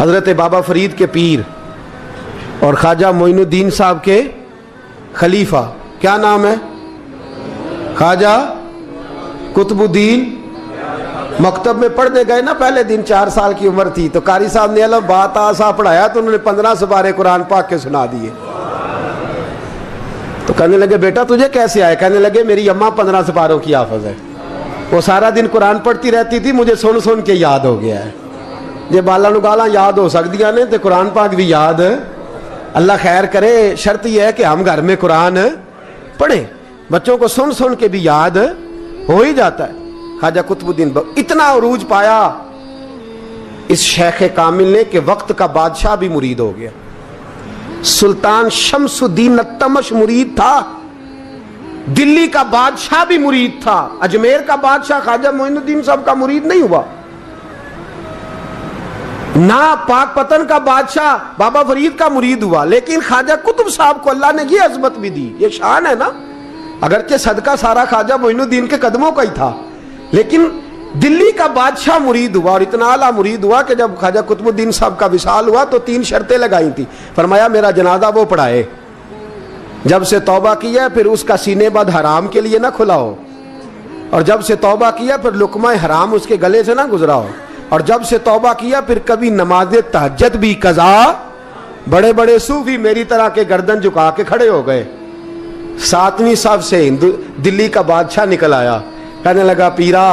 حضرت بابا فرید کے پیر اور خواجہ معین الدین صاحب کے خلیفہ، کیا نام ہے؟ خواجہ قطب الدین۔ مکتب میں پڑھنے گئے نا، پہلے دن 4 سال کی عمر تھی تو قاری صاحب نے الف با تا سا پڑھایا تو انہوں نے 15 سپارے قرآن پاک کے سنا دیے۔ تو کہنے لگے بیٹا تجھے کیسے آئے؟ کہنے لگے میری اماں 15 سپاروں کی حافظ ہے، وہ سارا دن قرآن پڑھتی رہتی تھی، مجھے سن سن کے یاد ہو گیا ہے۔ جے بالا نو گالاں یاد ہو سکدیاں نے تے قرآن پاک بھی یاد، اللہ خیر کرے۔ شرط یہ ہے کہ ہم گھر میں قرآن پڑھیں، بچوں کو سن سن کے بھی یاد ہو ہی جاتا ہے۔ خواجہ قطب الدین اتنا عروج پایا اس شیخ کامل نے کہ وقت کا بادشاہ بھی مرید ہو گیا۔ سلطان شمس الدین التمش مرید تھا، دلی کا بادشاہ بھی مرید تھا، اجمیر کا بادشاہ خواجہ معین الدین صاحب کا مرید نہیں ہوا، نہ پاک پتن کا بادشاہ بابا فرید کا مرید ہوا، لیکن خواجہ قطب صاحب کو اللہ نے یہ عظمت بھی دی۔ یہ شان ہے نا، اگرچہ صدقہ سارا خواجہ معین الدین کے قدموں کا ہی تھا، لیکن دلی کا بادشاہ مرید ہوا، اور اتنا اعلیٰ مرید ہوا کہ جب خواجہ قطب الدین صاحب کا وصال ہوا تو 3 شرطیں لگائی تھی۔ فرمایا میرا جنازہ وہ پڑھائے، جب سے توبہ کیا پھر اس کا سینے بد حرام کے لیے نہ کھلا ہو، اور جب سے توبہ کیا پھر لقمہ حرام اس کے گلے سے نہ گزرا ہو، اور جب سے توبہ کیا پھر کبھی نماز تہجد بھی قضا۔ بڑے بڑے صوفی میری طرح کے گردن جھکا کے کھڑے ہو گئے۔ 7ویں صف سے دلی کا بادشاہ نکل آیا، کہنے لگا پیرا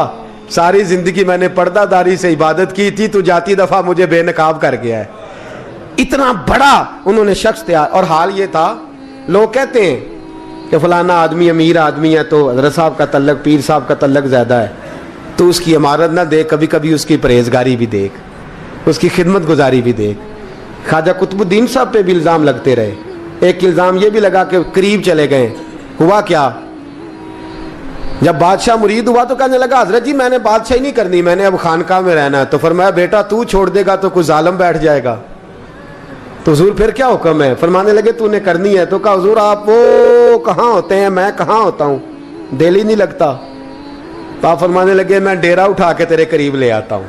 ساری زندگی میں نے پردہ داری سے عبادت کی تھی، تو جاتی دفعہ مجھے بے نقاب کر گیا ہے۔ اتنا بڑا انہوں نے شخص تیار، اور حال یہ تھا لوگ کہتے ہیں کہ فلانا آدمی امیر آدمی ہے تو حضرت صاحب کا تعلق، پیر صاحب کا تعلق زیادہ ہے، تو اس کی عمارت نہ دیکھ، کبھی کبھی اس کی پرہیزگاری بھی دیکھ، اس کی خدمت گزاری بھی دیکھ۔ خواجہ قطب الدین صاحب پہ بھی الزام لگتے رہے۔ ایک الزام یہ بھی لگا کہ قریب چلے گئے۔ ہوا کیا؟ جب بادشاہ مرید ہوا تو کہنے لگا حضرت جی میں نے بادشاہی نہیں کرنی، میں نے اب خانقاہ میں رہنا ہے۔ تو فرمایا بیٹا تو چھوڑ دے گا تو کوئی ظالم بیٹھ جائے گا، تو حضور پھر کیا حکم ہے؟ فرمانے لگے تو نے کرنی ہے۔ تو کہا حضور آپ وہ کہاں ہوتے ہیں، میں کہاں ہوتا ہوں، دل ہی نہیں لگتا۔ تو آپ فرمانے لگے میں ڈیرا اٹھا کے تیرے قریب لے آتا ہوں۔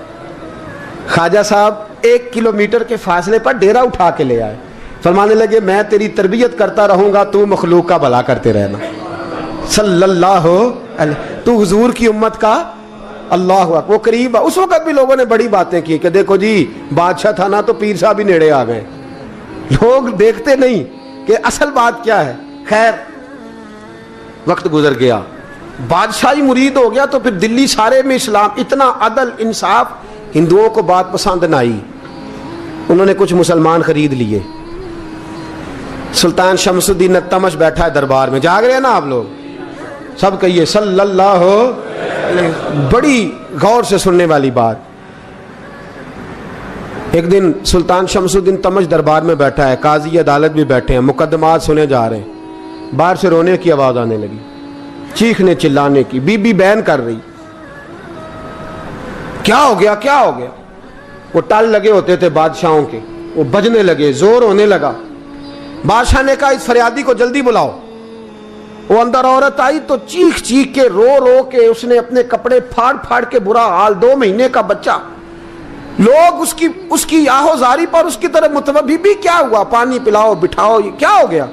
خواجہ صاحب 1 کلومیٹر کے فاصلے پر ڈیرا اٹھا کے لے آئے۔ فرمانے لگے میں تیری تربیت کرتا رہوں گا، تو مخلوق کا بھلا کرتے رہنا۔ صلی اللہ علیہ، تو حضور کی امت کا اللہ اکبر، وہ قریب۔ اس وقت بھی لوگوں نے بڑی باتیں کی کہ دیکھو جی بادشاہ تھا نا تو پیر صاحب ہی نیڑے آ گئے۔ لوگ دیکھتے نہیں کہ اصل بات کیا ہے۔ خیر وقت گزر گیا، بادشاہی مرید ہو گیا، تو پھر دلی سارے میں اسلام، اتنا عدل انصاف، ہندوؤں کو بات پسند نہ آئی، انہوں نے کچھ مسلمان خرید لیے۔ سلطان شمس الدین التمش بیٹھا ہے دربار میں، جاگ رہے ہیں نا آپ لوگ، سب کہیے صلی اللہ علیہ۔ بڑی غور سے سننے والی بات۔ ایک دن سلطان شمس الدین تمش دربار میں بیٹھا ہے، قاضی عدالت بھی بیٹھے ہیں، مقدمات سنے جا رہے ہیں، باہر سے رونے کی آواز آنے لگی، چیخنے چلانے کی، بی بی بیان کر رہی۔ کیا ہو گیا کیا ہو گیا؟ وہ ٹال لگے ہوتے تھے بادشاہوں کے، وہ بجنے لگے، زور ہونے لگا۔ بادشاہ نے کہا اس فریادی کو جلدی بلاؤ۔ وہ اندر عورت آئی تو چیخ چیخ کے رو رو کے اس نے اپنے کپڑے پھاڑ پھاڑ کے، برا حال، 2 مہینے کا بچہ، لوگ اس کی آہو زاری پر اس کی طرف متوجہ۔ بی بی کیا ہوا؟ پانی پلاؤ، بٹھاؤ، یہ کیا ہو گیا؟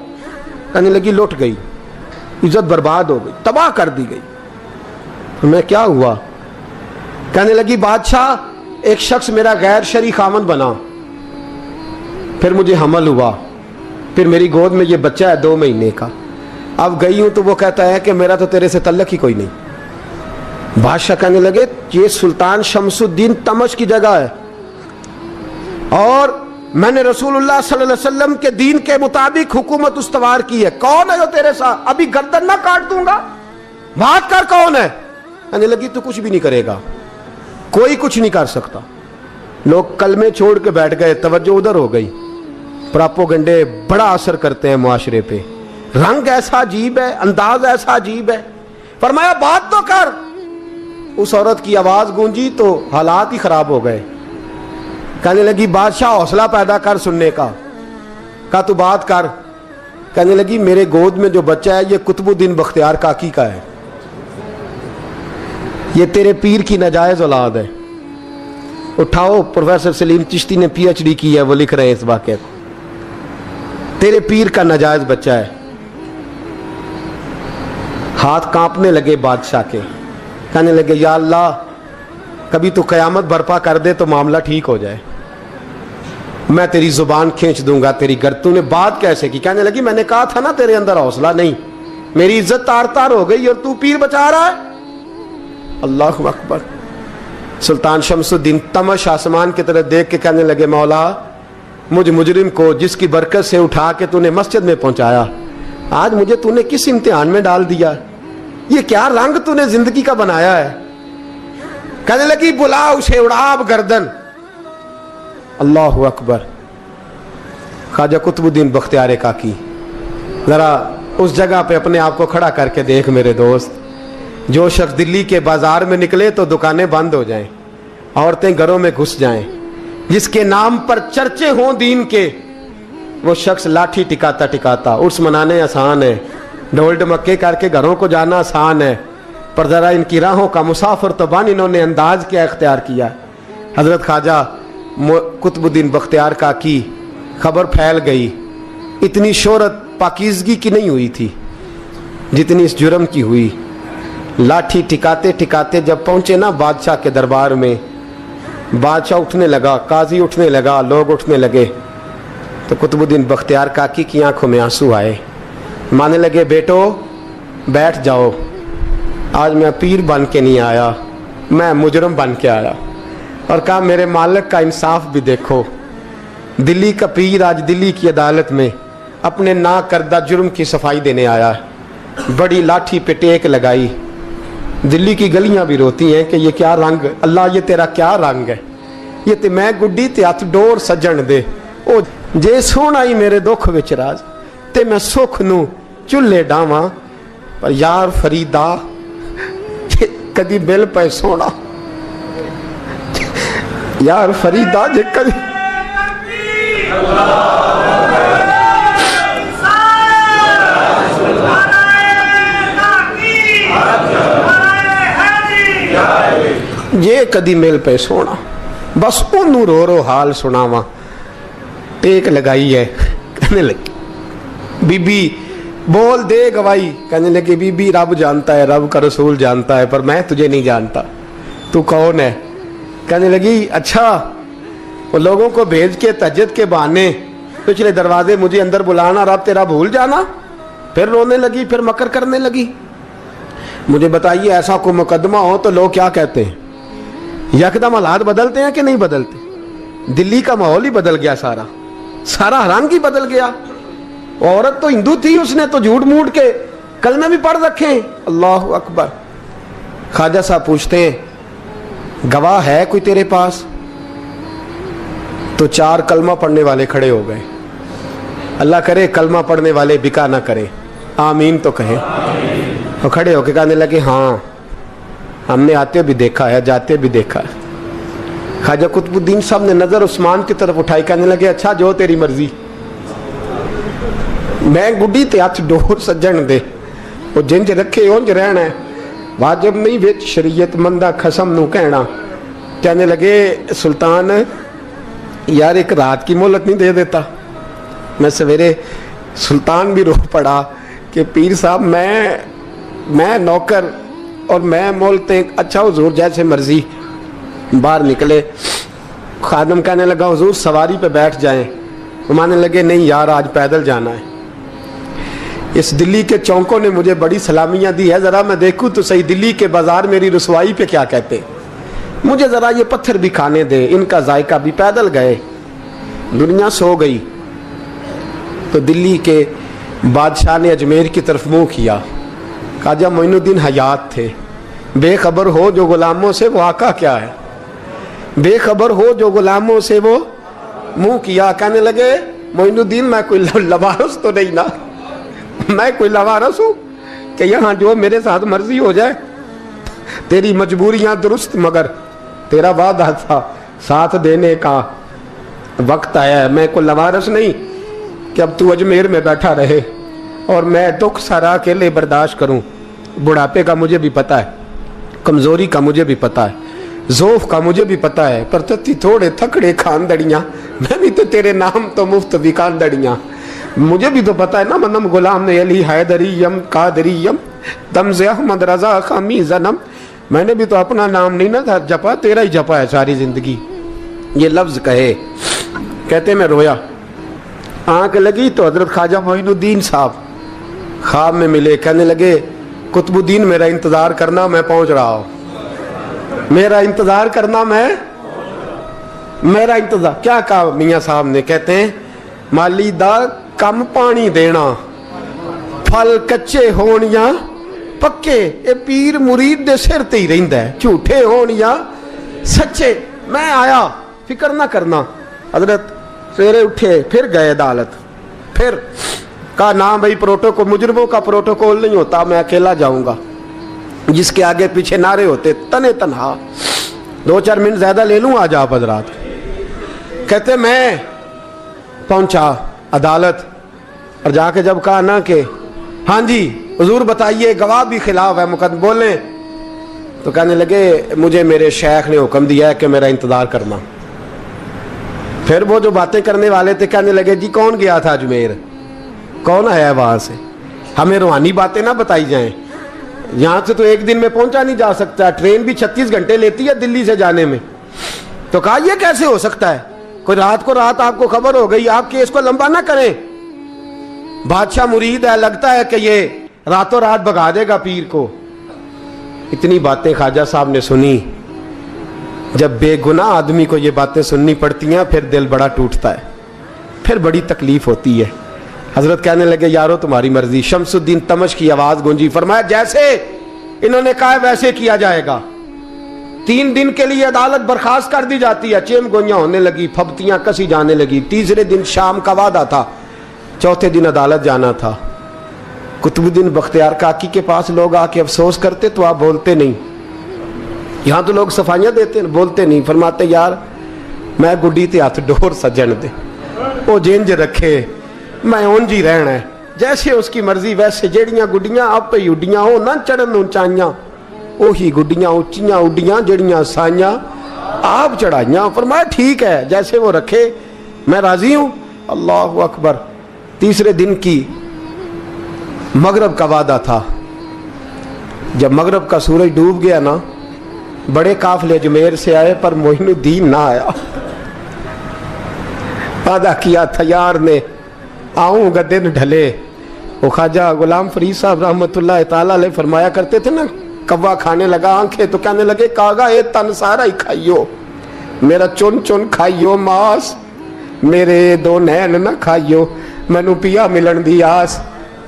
کہنے لگی لٹ گئی، عزت برباد ہو گئی، تباہ کر دی گئی۔ میں کیا ہوا؟ کہنے لگی بادشاہ ایک شخص میرا غیر شرعی خاوند بنا، پھر مجھے حمل ہوا، پھر میری گود میں یہ بچہ ہے 2 مہینے کا، اب گئی ہوں تو وہ کہتا ہے کہ میرا تو تیرے سے تعلق ہی کوئی نہیں۔ بادشاہ کہنے لگے یہ سلطان شمس الدین تمش کی جگہ ہے، اور میں نے رسول اللہ صلی اللہ علیہ وسلم کے دین کے مطابق حکومت استوار کی ہے، کون ہے جو تیرے ساتھ؟ ابھی گردن نہ کاٹ دوں گا، بات کر کون ہے؟ کہنے لگی تو کچھ بھی نہیں کرے گا، کوئی کچھ نہیں کر سکتا۔ لوگ کلمے چھوڑ کے بیٹھ گئے، توجہ ادھر ہو گئی۔ پراپوگنڈے بڑا اثر کرتے ہیں معاشرے پہ، رنگ ایسا عجیب ہے، انداز ایسا عجیب ہے۔ فرمایا بات تو کر۔ اس عورت کی آواز گونجی تو حالات ہی خراب ہو گئے۔ کہنے لگی بادشاہ حوصلہ پیدا کر سننے کا۔ کہا تو بات کر۔ کہنے لگی میرے گود میں جو بچہ ہے یہ قطب الدین بختیار کاکی کا ہے، یہ تیرے پیر کی ناجائز اولاد ہے۔ उठाओ, प्रोफेसर सलीम चिश्ती ने PhD की है, वो लिख रहे हैं इस वाक़े को। तेरे पीर का नाजायज बच्चा है। हाथ कांपने लगे बादशाह के, कहने लगे या अल्लाह कभी तो क़यामत बर्पा कर दे तो मामला ठीक हो जाए, मैं तेरी जुबान खींच दूंगा तेरी गर्दन। तूने बात कैसे की? कहने लगी मैंने कहा था ना तेरे अंदर हौसला नहीं, मेरी इज्जत तार तार हो गई और तू पीर बचा रहा है। अल्लाहु अकबर। सुल्तान शमसुद्दीन तमश आसमान की तरफ देख के कहने लगे मौला मुझ मुजरिम को जिसकी बरकत से उठा के तूने मस्जिद में पहुंचाया, आज मुझे तूने किस इम्तिहान में डाल दिया? ये क्या रंग तूने जिंदगी का बनाया है? कहने लगी बुला उसे, उड़ाब गर्दन। अल्लाहु अकबर। ख्वाजा कुतुबुद्दीन बख्तियार काकी, जरा उस जगह पे अपने आप को खड़ा करके देख मेरे दोस्त। जो शख्स दिल्ली के बाजार में निकले तो दुकानें बंद हो जाएं, औरतें घरों में घुस जाएं, जिसके नाम पर चर्चे हों दीन के, वो शख्स लाठी टिकाता टिकाता। उर्स मनाने आसान है, ढोल ढमक्के करके घरों को जाना आसान है, पर जरा इनकी राहों का मुसाफिर तो बन इन्होंने अंदाज क्या इख्तियार किया। हजरत ख्वाजा कुतुबुद्दीन बख्तियार काकी, खबर फैल गई। इतनी शोहरत पाकीज़गी की नहीं हुई थी जितनी इस जुर्म की हुई। लाठी टिकाते टिकाते जब पहुंचे ना बादशाह के दरबार में, बादशाह उठने लगा, काजी उठने लगा, लोग उठने लगे, तो कुतुबुद्दीन बख्तियार काकी की आंखों में आंसू आए। मानने लगे बेटो बैठ जाओ, आज मैं पीर बन के नहीं आया, मैं मुजरम बन के आया। और कहा मेरे मालिक का इंसाफ भी देखो, दिल्ली का पीर आज दिल्ली की अदालत में अपने ना करदा जुर्म की सफाई देने आया है। बड़ी लाठी पे टेक लगाई, दिल्ली की गलियां भी रोती हैं कि ये क्या रंग, अल्लाह ये तेरा क्या रंग है, ये ते मैं गुड्डी ते हथ डोर सजन दे। ओ जे सोना ही मेरे दुख विच राज ते मैं सुख नू चुल्हे डावां, पर यार फरीदा कदी बिल पे सोना, यार फरीदा जे कदी ये कदी मिल पे सोना, बस ओनू रो रो हाल सुनावा। टेक लगाई है, कहने लगी बीबी बोल दे गवाही। कहने लगी बीबी रब जानता है, रब का रसूल जानता है, पर मैं तुझे नहीं जानता, तू कौन है? कहने लगी अच्छा वो लोगों को भेज के तहज्जुद के बहाने पिछले दरवाजे मुझे अंदर बुलाना, रब तेरा भूल जाना। फिर रोने लगी, फिर मकर करने लगी। मुझे बताइए ऐसा कोई मुकदमा हो तो लोग क्या कहते हैं? यकदम हालात बदलते हैं कि नहीं बदलते? दिल्ली का माहौल ही बदल गया, सारा सारा रंग ही बदल गया। औरत तो हिंदू थी, उसने तो झूठ मूठ के कलमे भी पढ़ रखे। अल्लाह अकबर। ख्वाजा साहब पूछते हैं गवाह है कोई तेरे पास? तो 4 कलमा पढ़ने वाले खड़े हो गए। अल्लाह करे कलमा पढ़ने वाले बिका ना करें, आमीन तो कहें। और खड़े होके कहने लगे हाँ हमने आते भी देखा है, जाते भी देखा है। ख्वाजा कुतुबुद्दीन साहब ने नजर उस्मान की तरफ उठाई, कहने लगे अच्छा जो तेरी मर्जी, मैं गुड्डी ते हथ डोर सज्जन दे, वो जिंज रखे उंज रहना है, वाजिब नहीं विच शरीयत मंदा खसम नू कहना। कहने लगे सुल्तान यार एक रात की मोहलत नहीं दे देता? मैं सवेरे सुल्तान भी रो पड़ा कि पीर साहब मैं नौकर और मैं मोलते। अच्छा हुजूर जैसे मर्जी। बाहर निकले, खादम कहने लगा हुजूर सवारी पे बैठ जाएं। मानने लगे नहीं यार आज पैदल जाना है। इस दिल्ली के चौकों ने मुझे बड़ी सलामियां दी है, जरा मैं देखूं तो सही दिल्ली के बाजार मेरी रसवाई पे क्या कहते, मुझे जरा ये पत्थर भी खाने दे। इनका जायका भी। पैदल गए, दुनिया सो गई तो दिल्ली के बादशाह ने अजमेर की तरफ मुंह किया। ख्वाजा मोइनुद्दीन हयात थे। बेखबर हो जो गुलामों से वो आका क्या है, बेखबर हो जो गुलामों से वो मुंह किया। कहने लगे मोइनुद्दीन मैं कोई लवारस तो नहीं ना, मैं कोई लवारस हूँ कि यहाँ जो मेरे साथ मर्जी हो जाए? तेरी मजबूरियां दुरुस्त, मगर तेरा वादा था साथ देने का, वक्त आया है। मैं कोई लवारस नहीं कि अब तू अजमेर में बैठा रहे और मैं दुख सारा अकेले बर्दाश्त करूं। बुढ़ापे का मुझे भी पता है, कमजोरी का मुझे भी पता है, ذوف کا مجھے بھی پتا ہے، پر تتی تھوڑے تھکڑے خاندڑیاں، میں بھی تو تیرے نام تو مفت بھی خاندڑیاں، مجھے بھی تو پتا ہے نا، منم غلام نے علی حیدریم قادریم دمز احمد رضا خامی زنم، میں نے بھی تو اپنا نام نہیں نہ جپا، تیرا ہی جپا ہے ساری زندگی۔ یہ لفظ کہے، کہتے میں رویا، آنکھ لگی تو حضرت خواجہ معین الدین صاحب خواب میں ملے، کہنے لگے قطب الدین میرا انتظار کرنا، میں پہنچ رہا ہوں، میرا انتظار کرنا، میرا انتظار۔ کیا کہا میاں صاحب نے؟ کہتے ہیں مالی دا کم پانی دینا، پھل کچے ہون یا پکے، اے پیر مرید دے سر تے ہی رہندا ہے، جھوٹے ہون یا سچے۔ میں آیا، فکر نہ کرنا۔ حضرت سویرے اٹھے، پھر گئے عدالت، پھر کہا نام بھائی پروٹوکول، مجرموں کا پروٹوکول نہیں ہوتا، میں اکیلا جاؤں گا، جس کے آگے پیچھے نعرے ہوتے تنے تنہا، 2-4 منٹ زیادہ لے لوں آج آپ حضرات۔ کہتے میں پہنچا عدالت، اور جا کے جب کہا نا کہ ہاں جی حضور بتائیے، گواہ بھی خلاف ہے، مقدم بولیں، تو کہنے لگے مجھے میرے شیخ نے حکم دیا ہے کہ میرا انتظار کرنا۔ پھر وہ جو باتیں کرنے والے تھے کہنے لگے جی کون گیا تھا اجمیر، کون آیا ہے وہاں سے، ہمیں روحانی باتیں نہ بتائی جائیں، یہاں سے تو ایک دن میں پہنچا نہیں جا سکتا، ٹرین بھی 36 گھنٹے لیتی ہے دلی سے جانے میں۔ تو کہا یہ کیسے ہو سکتا ہے، کوئی رات کو رات آپ کو خبر ہو گئی، آپ کیس کو لمبا نہ کریں، بادشاہ مرید ہے، لگتا ہے کہ یہ راتوں رات بھگا دے گا پیر کو۔ اتنی باتیں خواجہ صاحب نے سنی۔ جب بے گناہ آدمی کو یہ باتیں سننی پڑتی ہیں پھر دل بڑا ٹوٹتا ہے، پھر بڑی تکلیف ہوتی ہے۔ حضرت کہنے لگے یارو تمہاری مرضی۔ شمس الدین تمش کی آواز گونجی، فرمایا جیسے انہوں نے کہا ویسے کیا جائے گا۔ 3 دن کے لیے عدالت برخاست کر دی جاتی ہے۔ چیم گوئیاں ہونے لگی، پھبتیاں کسی جانے لگی۔ تیسرے دن شام کا وعدہ تھا، چوتھے دن عدالت جانا تھا۔ قطب الدین بختیار کاکی کے پاس لوگ آ کے افسوس کرتے تو آپ بولتے نہیں، یہاں تو لوگ صفائیاں دیتے ہیں، بولتے نہیں، فرماتے یار میں گڈی تے ہاتھ ڈور سجن دے، وہ جینج رکھے، میں اونج ہی رہنا ہے، جیسے اس کی مرضی ویسے، جیڑیاں گڈیاں آپ پہ اڈیاں ہو نہ چڑھن اونچائیاں، وہی گڈیاں اونچیاں اڈیاں جیڑیاں سائیاں آپ چڑھائیاں۔ فرمایا ٹھیک ہے جیسے وہ رکھے، میں راضی ہوں۔ اللہ اکبر۔ تیسرے دن کی مغرب کا وعدہ تھا، جب مغرب کا سورج ڈوب گیا نا، بڑے قافلے اجمیر سے آئے پر معین الدین نہ آیا۔ وعدہ کیا تھا یار نے، آؤں گا دن ڈھلے۔ وہ خواجہ غلام فرید صاحب رحمۃ اللہ تعالیٰ علیہ فرمایا کرتے تھے نا، کوا کھانے لگا آنکھیں تو کہنے لگے کاغا اے تن سارا ہی کھائیو، میرا چن چن کھائیو ماس، میرے 2 نین نہ کھائیو، مینو پیا ملن دی آس۔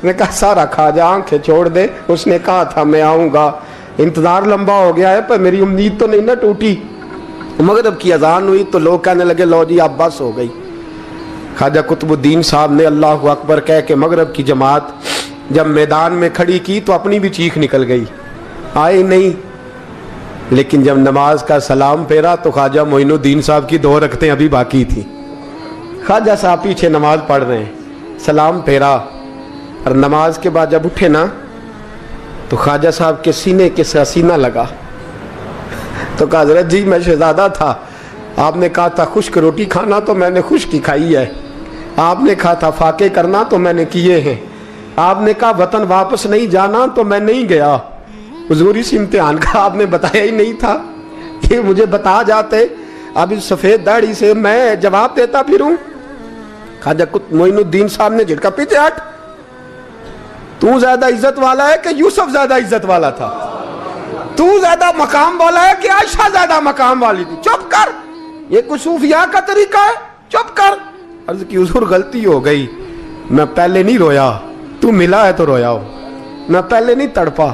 نے کہا سارا کھا جا، آنکھیں چھوڑ دے۔ اس نے کہا تھا میں آؤں گا، انتظار لمبا ہو گیا ہے پر میری امید تو نہیں نہ ٹوٹی۔ مغرب کی اذان ہوئی تو لوگ کہنے لگے لو جی اب بس ہو گئی۔ خواجہ قطب الدین صاحب نے اللہ اکبر کہہ کے مغرب کی جماعت جب میدان میں کھڑی کی تو اپنی بھی چیخ نکل گئی، آئے نہیں۔ لیکن جب نماز کا سلام پھیرا تو خواجہ معین الدین صاحب کی 2 رکعتیں ابھی باقی تھیں۔ خواجہ صاحب پیچھے نماز پڑھ رہے ہیں، سلام پھیرا، اور نماز کے بعد جب اٹھے نا تو خواجہ صاحب کے سینے کے سینہ لگا، تو کہا حضرت جی میں شہزادہ تھا، آپ نے کہا تھا خشک روٹی کھانا تو میں نے خشک ہی کھائی ہے، آپ نے کہا تھا فاقے کرنا تو میں نے کیے ہیں، آپ نے کہا وطن واپس نہیں جانا تو میں نہیں گیا۔ حضور اس امتحان کا آپ نے بتایا ہی نہیں تھا، یہ مجھے بتا جاتے، اب اس سفید داڑھی سے میں جواب دیتا پھروں۔ خواجہ معین الدین صاحب نے جھٹکا، پیچھے ہٹ، تو زیادہ عزت والا ہے کہ یوسف زیادہ عزت والا تھا؟ تو زیادہ مقام والا ہے کہ عائشہ زیادہ مقام والی تھی؟ چپ کر، یہ کوئی صوفیاء کا طریقہ ہے؟ چپ کر۔ عرض کی حضور غلطی ہو گئی، میں پہلے نہیں رویا، تو ملا ہے تو رویا ہو، میں پہلے نہیں تڑپا،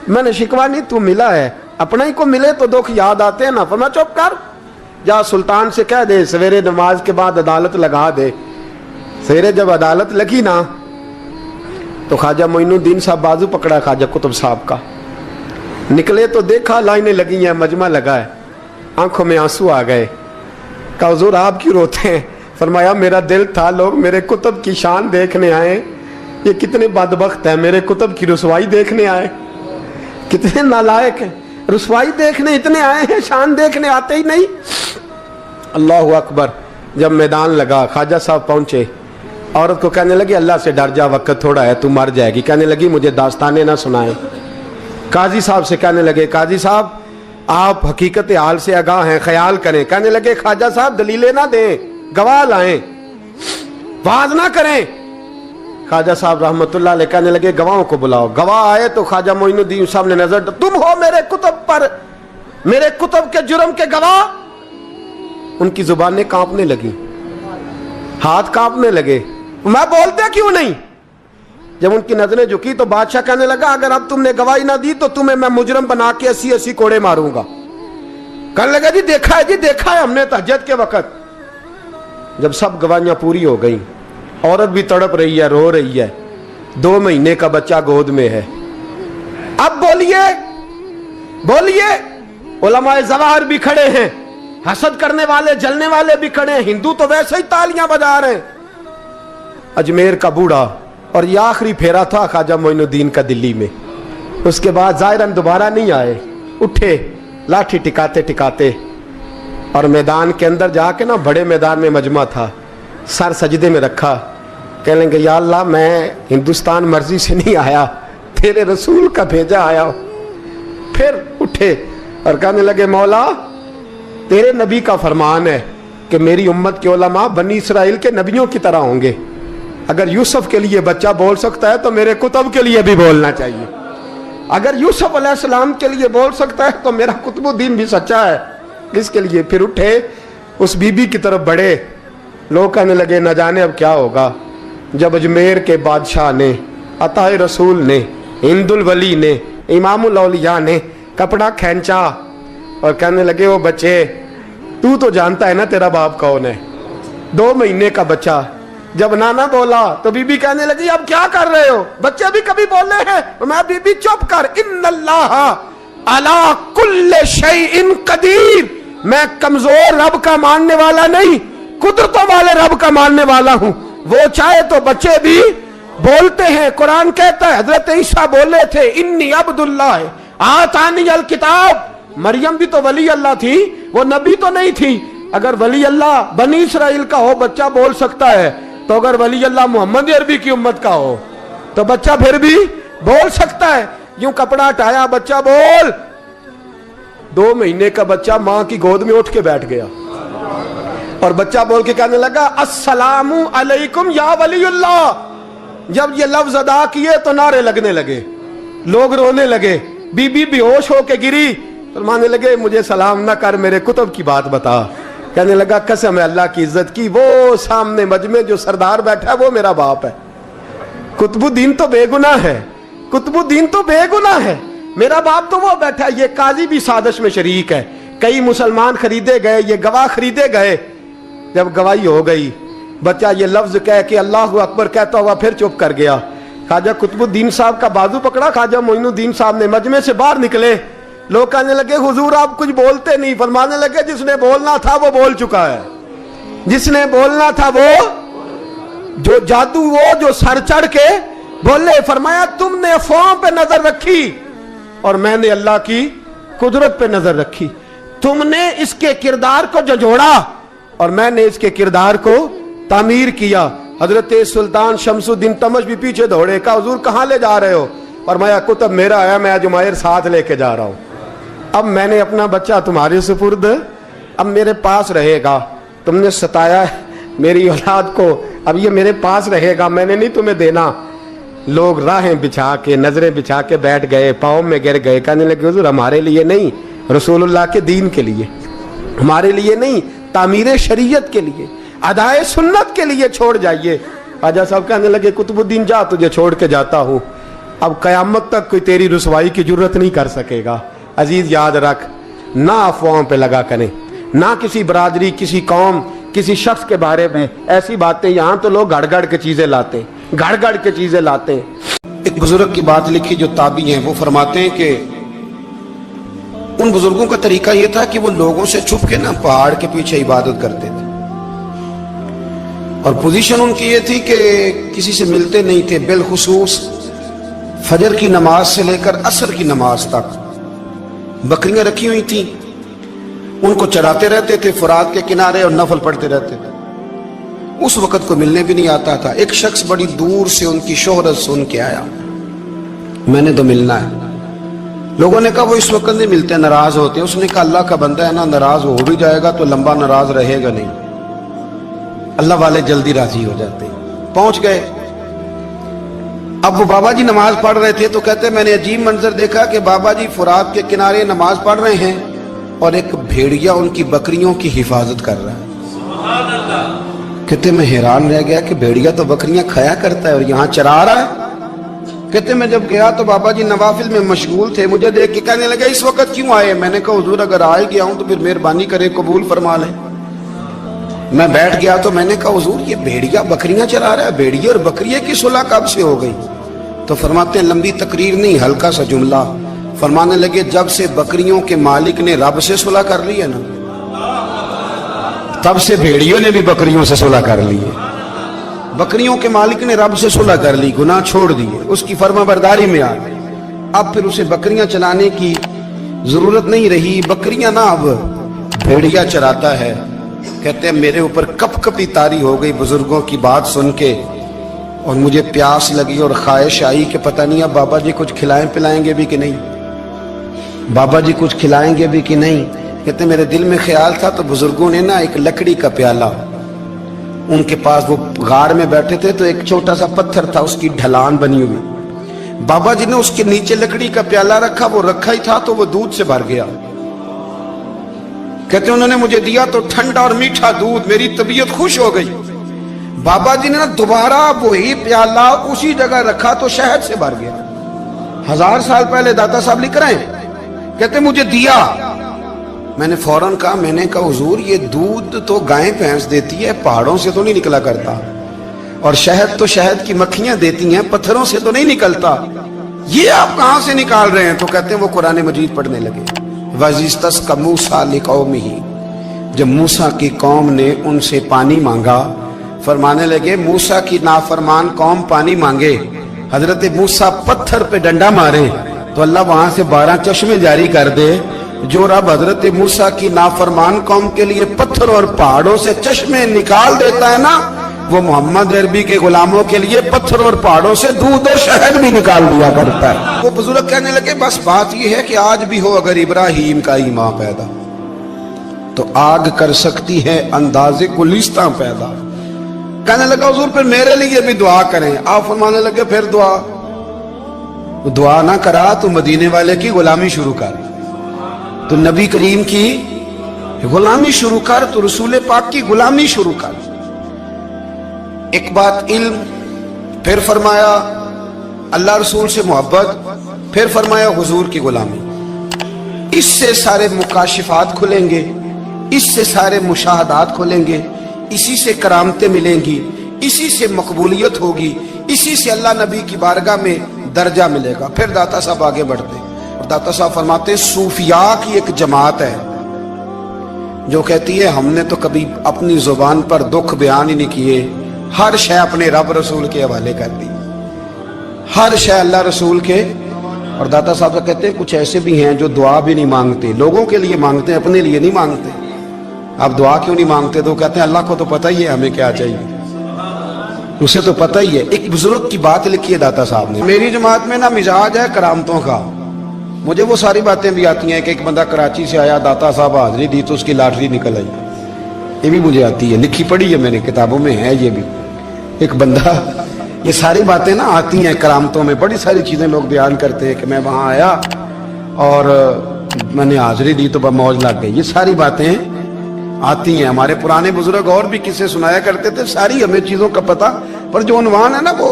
میں نے شکوا نہیں، تو ملا ہے، اپنا ہی کو ملے تو دکھ یاد آتے ہیں نا۔ فرمایا چپ کر، جا سلطان سے کہہ دے سویرے نماز کے بعد عدالت لگا دے۔ سویرے جب عدالت لگی نا تو خواجہ معین الدین صاحب بازو پکڑا خواجہ قطب صاحب کا، نکلے تو دیکھا لائنیں لگی ہیں، مجمع لگا ہے، آنکھوں میں آنسو آ گئے۔ کہا حضور آپ کیوں روتے ہیں؟ فرمایا میرا دل تھا لوگ میرے کتب کی شان دیکھنے آئے، یہ کتنے بدبخت ہیں، میرے کتب کی رسوائی دیکھنے آئے، کتنے نالائق ہیں۔ रसवाई देखने इतने आए हैं, शान देखने आते ही नहीं। अल्लाह अकबर। जब मैदान लगा, ख्वाजा साहब पहुंचे, औरत को कहने लगी अल्लाह से डर जा, वक्त थोड़ा है, तू मर जाएगी। कहने लगी मुझे दास्ताने ना सुनाए। काजी साहब से कहने लगे काजी साहब आप हकीकत हाल से आगाह हैं, ख्याल करें। कहने लगे ख्वाजा साहब दलीलें ना दें, गवाह लाएं, वाज ना करें। ख्वाजा साहब रहमतुल्लाह अलैह कहने लगे गवाहों को बुलाओ। गवाह आए तो ख्वाजा मोइनुद्दीन साहब ने नजर, तुम हो मेरे कुतुब पर, मेरे कुतुब के जुर्म के गवाह। उनकी जुबानें कांपने लगी, हाथ कांपने लगे, मैं बोलते क्यों नहीं। जब उनकी नजरें झुकी तो बादशाह कहने लगा अगर अब तुमने गवाही ना दी तो तुम्हें मैं मुजरम बना के 80-80 कोड़े मारूंगा। कहने लगा जी देखा है, जी देखा है हमने तहज्जुद के वक्त। जब सब गवाहियां पूरी हो गई, औरत भी तड़प रही है, रो रही है, 2 महीने का बच्चा गोद में है। अब बोलिए बोलिए, उलमाए ज़वाहिर भी खड़े हैं, हसद करने वाले जलने वाले भी खड़े हैं, हिंदू तो वैसे ही तालियां बजा रहे हैं। अजमेर का बूढ़ा, और ये आखिरी फेरा था ख्वाजा मोइनुद्दीन का दिल्ली में। उसके बाद ज़ाहिरन दोबारा नहीं आए, उठे लाठी टिकाते टिकाते और मैदान के अंदर जाके ना, बड़े मैदान में मजमा था, सर सजदे में रखा। कह लेंगे या अल्लाह मैं हिंदुस्तान मर्जी से नहीं आया, तेरे रसूल का भेजा आया। फिर उठे और कहने लगे मौला तेरे नबी का फरमान है कि मेरी उम्मत के उलमा बनी इसराइल के नबियों की तरह होंगे। अगर यूसुफ के लिए बच्चा बोल सकता है तो मेरे कुतुब के लिए भी बोलना चाहिए। अगर यूसुफ अलैहिस्सलाम के लिए बोल सकता है तो मेरा कुतुबुद्दीन भी सच्चा है। इसके लिए फिर उठे, उस बीबी की तरफ बढ़े। लोग कहने लगे न जाने अब क्या होगा। जब अजमेर के बादशाह ने, अताए रसूल ने, हिंदुल वली ने, इमामुल औलिया ने कपड़ा खींचा और कहने लगे वो बच्चे तू तो जानता है ना तेरा बाप कौन है। 2 महीने का बच्चा जब नाना बोला तो बीबी कहने लगी अब क्या कर रहे हो, बच्चे भी कभी बोले हैं। मैं बीबी चुप कर, इन्नल्लाह अला कुल्ले शैइन कदीर, मैं कमजोर रब का मानने वाला नहीं, कुदरतों वाले रब का मानने वाला हूं। वो चाहे तो बच्चे भी बोलते हैं। कुरान कहता है हजरत ईसा बोले थे इन्नी अब्दुल्लाह आतानी अल किताब। मरियम भी तो वली अल्लाह थी, वो नबी तो नहीं थी। अगर वली अल्लाह बनी इसराइल का हो बच्चा बोल सकता है, तो अगर वली अल्लाह मोहम्मद अरबी की उम्मत का हो तो बच्चा फिर भी बोल सकता है। यूं कपड़ा हटाया, बच्चा बोल। 2 महीने का बच्चा मां की गोद में उठ के बैठ गया और बच्चा बोल के कहने लगा अस्सलामु अलैकुम या वलीउल्लाह। जब ये लफ्ज अदा किए तो नारे लगने लगे, लोग रोने लगे, बीबी बेहोश होके गिरी। फरमाने लगे मुझे सलाम ना कर, मेरे कुतुब की बात बता। कहने लगा कसम है अल्लाह की इज्जत की, वो सामने मजमे जो सरदार बैठा है वो मेरा बाप है। कुतुबुद्दीन तो बेगुनाह है, कुतुबुद्दीन तो बेगुनाह है, मेरा बाप तो वो बैठा है। ये काजी भी साजिश में शरीक है। कई मुसलमान खरीदे गए, ये गवाह खरीदे गए। जब गवाही हो गई, बच्चा ये लफ्ज कह के अल्लाह अकबर कहता हुआ फिर चुप कर गया। ख्वाजा कुतुबुद्दीन साहब का बाजू पकड़ा, ख्वाजा मोइनुद्दीन साहब ने मजमे से बाहर निकले। लोग कहने लगे हुजूर आप कुछ बोलते नहीं। फरमाने लगे जिसने बोलना था वो बोल चुका है, जिसने बोलना था वो, जो जादू वो जो सर चढ़ के बोले। फरमाया तुमने अफवाहों पे नजर रखी और मैंने अल्लाह की कुदरत पे नजर रखी। तुमने इसके किरदार को झंझोड़ा और मैंने इसके किरदार को तामीर किया। हजरत सुल्तान शमसुद्दीन तमश भी पीछे दौड़े, कहा हुजूर कहां ले जा रहे हो। फरमाया कुतुब मेरा है, मैं जुमैर साथ लेके जा रहा हूं। अब मैंने अपना बच्चा तुम्हारे सुपुर्द, अब मेरे पास रहेगा। तुमने सताया मेरी औलाद को, अब ये मेरे पास रहेगा, मैंने नहीं तुम्हें देना। लोग राहें बिछा के, नजरें बिछा के बैठ गए, पाँव में गिर गए। कहने लगे हुजूर हमारे लिए नहीं, रसूलुल्लाह के दीन के लिए, हमारे लिए नहीं, तामीर शरीयत के लिए, अदाए सुन्नत के लिए छोड़ जाइए। ख्वाजा साहब कहने लगे कुतुबुद्दीन जा, तुझे छोड़ के जाता हूं, अब कयामत तक कोई तेरी रुसवाई की जरूरत नहीं कर सकेगा। अजीज याद रख, ना अफवाहों पे लगा करें, ना किसी बरादरी, किसी कौम, किसी शख्स के बारे में ऐसी बातें। यहां तो लोग गड़ गड़ के चीजें लाते हैं, गड़ गड़ के चीजें लाते हैं। एक बुजुर्ग की बात लिखी जो ताबी हैं, वो फरमाते हैं कि उन बुजुर्गों का तरीका यह था कि वो लोगों से छुप के ना पहाड़ के पीछे इबादत करते थे और पोजीशन उनकी ये थी कि किसी से मिलते नहीं थे, बिलखुसूस फजर की नमाज से लेकर असर की नमाज तक बकरियां रखी हुई थी, उनको चराते रहते थे फुरात के किनारे और नफल पढ़ते रहते थे। उस वक्त को मिलने भी नहीं आता था। एक शख्स बड़ी दूर से उनकी शोहरत सुन के आया, मैंने तो मिलना है। लोगों ने कहा वो इस वक्त नहीं मिलते, नाराज होते हैं। उसने कहा अल्लाह का बंदा है ना, नाराज हो भी जाएगा तो लंबा नाराज रहेगा नहीं, अल्लाह वाले जल्दी राजी हो जाते हैं। पहुंच गए। अब वो बाबा जी नमाज पढ़ रहे थे तो कहते मैंने अजीब मंजर देखा कि बाबा जी फुरात के किनारे नमाज पढ़ रहे हैं और एक भेड़िया उनकी बकरियों की हिफाजत कर रहा है। कहते मैं हैरान रह गया कि भेड़िया तो बकरियां खाया करता है और यहाँ चरा रहा है। कहते मैं जब गया तो बाबा जी नवाफिल में मशगूल थे, मुझे देख के कहने लगे इस वक्त क्यों आए? मैंने कहा हुजूर अगर आ ही गया हूं तो फिर मेहरबानी करे कबूल फरमा ले। मैं बैठ गया तो मैंने कहा हुजूर ये भेड़िया बकरियां चरा रहा है, भेड़िया और बकरिया की सुलह कब से हो गई? तो फरमाते हैं लंबी तकरीर नहीं, हल्का सा जुमला। फरमाने लगे जब से बकरियों के मालिक ने रब से सुलह कर ली है ना, तब से भेड़ियों ने भी बकरियों से सुलह कर ली है। बकरियों के मालिक ने रब से सुलह कर ली, गुनाह छोड़ दिए, उसकी फर्माबरदारी में आ गए। अब फिर उसे बकरियां चलाने की जरूरत नहीं रही, बकरियां ना अब भेड़िया चराता है। कहते हैं मेरे ऊपर कपकपी तारी हो गई बुजुर्गों की बात सुन के, और मुझे प्यास लगी और ख्वाहिश आई कि पता नहीं अब बाबा जी कुछ खिलाएं पिलाएंगे भी कि नहीं, बाबा जी कुछ खिलाएंगे भी कि नहीं। कहते मेरे दिल में ख्याल था तो बुजुर्गों ने ना एक लकड़ी का प्याला, उनके पास वो गार में बैठे थे तो एक छोटा सा पत्थर था, उसकी ढलान बनी हुई, बाबा जी ने उसके नीचे लकड़ी का प्याला रखा, वो रखा ही था तो वो दूध से भर गया। कहते उन्होंने मुझे दिया तो ठंडा और मीठा दूध, मेरी तबीयत खुश हो गई। बाबा जी ने ना दोबारा वही प्याला उसी जगह रखा तो शहद से भर गया। 1000 साल पहले दाता साहब लिख रहे हैं। कहते मुझे दिया, मैंने फौरन कहा, मैंने कहा हुजूर ये दूध तो गाय भैंस देती है, पहाड़ों से तो नहीं निकला करता, और शहद तो शहद की मक्खियां देती हैं, पत्थरों से तो नहीं निकलता, ये आप कहां से निकाल रहे हैं? तो कहते हैं वो कुरान मजीद पढ़ने लगे। वज़िस्तस का मूसा लिकौमिही, जब मूसा की कौम ने उनसे पानी मांगा, फरमाने लगे मूसा की नाफरमान कौम पानी मांगे, हजरत मूसा पत्थर पे डंडा मारे तो अल्लाह वहां से 12 चश्मे जारी कर दे। जो रब हजरत मूसा की नाफरमान कौम के लिए पत्थर और पहाड़ों से चश्मे निकाल देता है ना, वो मोहम्मद अरबी के गुलामों के लिए पत्थर और पहाड़ों से दूध और शहद भी निकाल दिया करता है। वो बुजुर्ग कहने लगे बस बात यह है कि आज भी हो अगर इब्राहिम का ईमान पैदा तो आग कर सकती है अंदाजे गुलिस्तां पैदा। कहने लगा हुजूर फिर मेरे लिए भी दुआ करें। आप फरमाने लगे फिर दुआ ना करा तो मदीने वाले की गुलामी शुरू कर, तो नबी करीम की गुलामी शुरू कर, तो रसूल पाक की गुलामी शुरू कर। एक बात इल्म, फिर फरमाया अल्लाह रसूल से मोहब्बत, फिर फरमाया हुजूर की गुलामी। इससे सारे मुकाशिफात खुलेंगे, इससे सारे मुशाहदात खुलेंगे, इसी से करामतें मिलेंगी, इसी से मकबूलियत होगी, इसी से अल्लाह नबी की बारगाह में दर्जा मिलेगा। फिर दाता साहब आगे बढ़ते और दाता साहब फरमाते सूफिया की एक जमात है जो कहती है हमने तो कभी अपनी जुबान पर दुख बयान ही नहीं किए, हर शय अपने रब रसूल के हवाले कर दी, हर शय अल्लाह रसूल के। और दाता साहब कहते हैं कुछ ऐसे भी हैं जो दुआ भी नहीं मांगते, लोगों के लिए मांगते हैं, अपने लिए नहीं मांगते। आप दुआ क्यों नहीं मांगते? तो कहते हैं अल्लाह को तो पता ही है हमें क्या चाहिए, उसे तो पता ही है। एक बुजुर्ग की बात लिखी है दाता साहब ने, मेरी जमात में ना मिजाज है करामतों का, मुझे वो सारी बातें भी आती हैं कि एक बंदा कराची से आया, दाता साहब हाजिरी दी तो उसकी लॉटरी निकल आई, ये भी मुझे आती है, लिखी पढ़ी है मैंने, किताबों में है ये भी। एक बंदा, ये सारी बातें ना आती हैं करामतों में, बड़ी सारी चीजें लोग बयान करते हैं कि मैं वहां आया और मैंने हाजिरी दी तो मौज लग गई, ये सारी बातें आती हैं। हमारे पुराने बुजुर्ग और भी किस्से सुनाया करते थे, सारी हमें चीजों का पता, पर जो उन्वान है ना वो